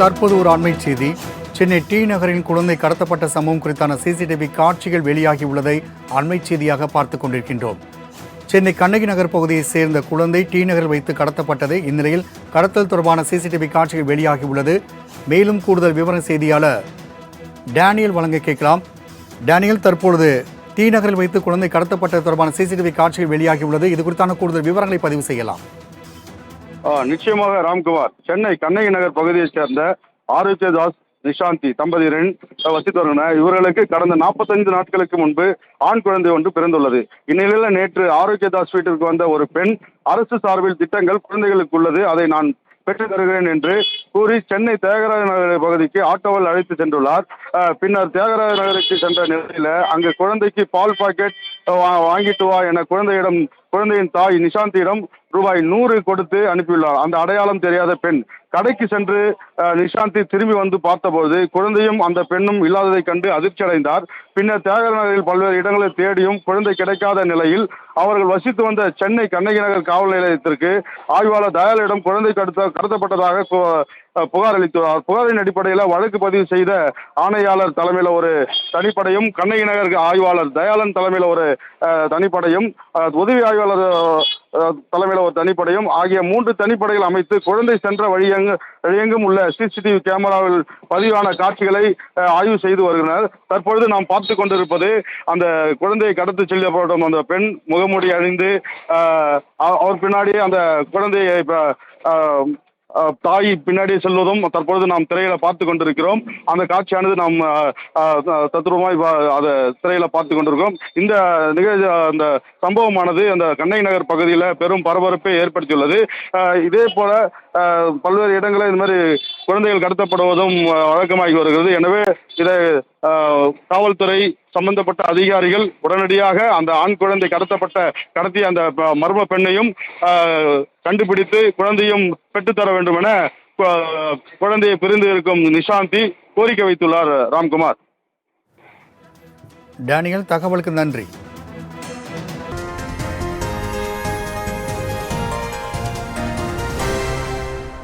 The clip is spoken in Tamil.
தற்போது ஒரு அண்மை செய்தி. சென்னை டி நகரின் குழந்தை கடத்தப்பட்ட சம்பவம் குறித்தான சிசிடிவி காட்சிகள் வெளியாகியுள்ளதை அண்மை செய்தியாக பார்த்துக் கொண்டிருக்கின்றோம். சென்னை கண்ணகி நகர் பகுதியைச் சேர்ந்த குழந்தை டி நகரில் வைத்து கடத்தப்பட்டது. இந்நிலையில் கடத்தல் தொடர்பான சிசிடிவி காட்சிகள் வெளியாகியுள்ளது. மேலும் கூடுதல் விவரம் செய்தியாளர் டேனியல் வழங்க கேட்கலாம். டேனியல், தற்பொழுது டி நகரில் வைத்து குழந்தை கடத்தப்பட்டது தொடர்பான சிசிடிவி காட்சிகள் வெளியாகியுள்ளது. இது குறித்தான கூடுதல் விவரங்களை பதிவு செய்யலாம். நிச்சயமாக ராம்குமார், சென்னை கண்ணகி நகர் பகுதியைச் சேர்ந்த ஆரோக்கியதாஸ் நிஷாந்தி தம்பதியரின் வசித்து வருகின்றனர். இவர்களுக்கு கடந்த 45 நாட்களுக்கு முன்பு ஆண் குழந்தை ஒன்று பிறந்துள்ளது. இந்நிலையில் நேற்று ஆரோக்கியதாஸ் வீட்டிற்கு வந்த ஒரு பெண், அரசு சார்பில் திட்டங்கள் குழந்தைகளுக்கு உள்ளது, அதை நான் பெற்றுத் தருகிறேன் என்று கூறி சென்னை தியாகராய நகர் பகுதிக்கு ஆட்டோவில் அழைத்து சென்றுள்ளார். பின்னர் தியாகராய நகருக்கு சென்ற நிலையில அங்கு குழந்தைக்கு பால் பாக்கெட் வாங்கிட்டு வா என குழந்தையின் தாய் நிஷாந்தியிடம் ரூபாய் 100 கொடுத்து அனுப்பியுள்ளார். அந்த அடையாளம் தெரியாத பெண் கடைக்கு சென்று நிஷாந்தி திரும்பி வந்து பார்த்தபோது குழந்தையும் அந்த பெண்ணும் இல்லாததை கண்டு அதிர்ச்சி அடைந்தார். பின்னர் தியாகராய நகரில் பல்வேறு இடங்களில் தேடியும் குழந்தை கிடைக்காத நிலையில் அவர்கள் வசித்து வந்த சென்னை கண்ணகி நகர் காவல் நிலையத்திற்கு ஆய்வாளர் தயாளிடம் குழந்தை கடத்தப்பட்டதாக புகார் அளித்துள்ளார். புகாரின் அடிப்படையில் வழக்கு பதிவு செய்த ஆணையாளர் தலைமையில் ஒரு தனிப்படையும், கண்ணகி நகர் ஆய்வாளர் தயாளன் தலைமையில் ஒரு தனிப்படையும், உதவி ஆய்வாளர் தலைமையில் ஒரு தனிப்படையும் ஆகிய 3 தனிப்படைகள் அமைத்து குழந்தை சென்ற வழியெங்கும் உள்ள சிசிடிவி கேமராவில் பதிவான காட்சிகளை ஆய்வு செய்து வருகின்றனர். தற்பொழுது நாம் பார்த்து கொண்டிருப்பது அந்த குழந்தையை கடத்தி செல்லப்படும் அந்த பெண் முகமூடி அணிந்து அவர் பின்னாடியே அந்த குழந்தையை தாய் பின்னாடியே செல்வதும் தற்பொழுது நாம் திரையில பார்த்து கொண்டிருக்கிறோம். அந்த காட்சியானது நாம் தத்ரூபமாய் அதை திரையில பார்த்து கொண்டிருக்கிறோம். இந்த அந்த சம்பவமானது அந்த கண்ணகி நகர் பகுதியில் பெரும் பரபரப்பை ஏற்படுத்தியுள்ளது. இதே போல பல்வேறு இடங்களில் இந்த மாதிரி குழந்தைகள் கடத்தப்படுவதும் வழக்கமாகி வருகிறது. எனவே இதை காவல்துறை சம்பந்தப்பட்ட அதிகாரிகள் உடனடியாக அந்த ஆண் குழந்தை கடத்திய அந்த மர்ம பெண்ணையும் கண்டுபிடித்து குழந்தையும் பெற்றுத்தர வேண்டும் என குழந்தையை பிரிந்து இருக்கும் நிஷாந்தி கோரிக்கை வைத்துள்ளார். ராம்குமார். டேனியல், தகவலுக்கு நன்றி.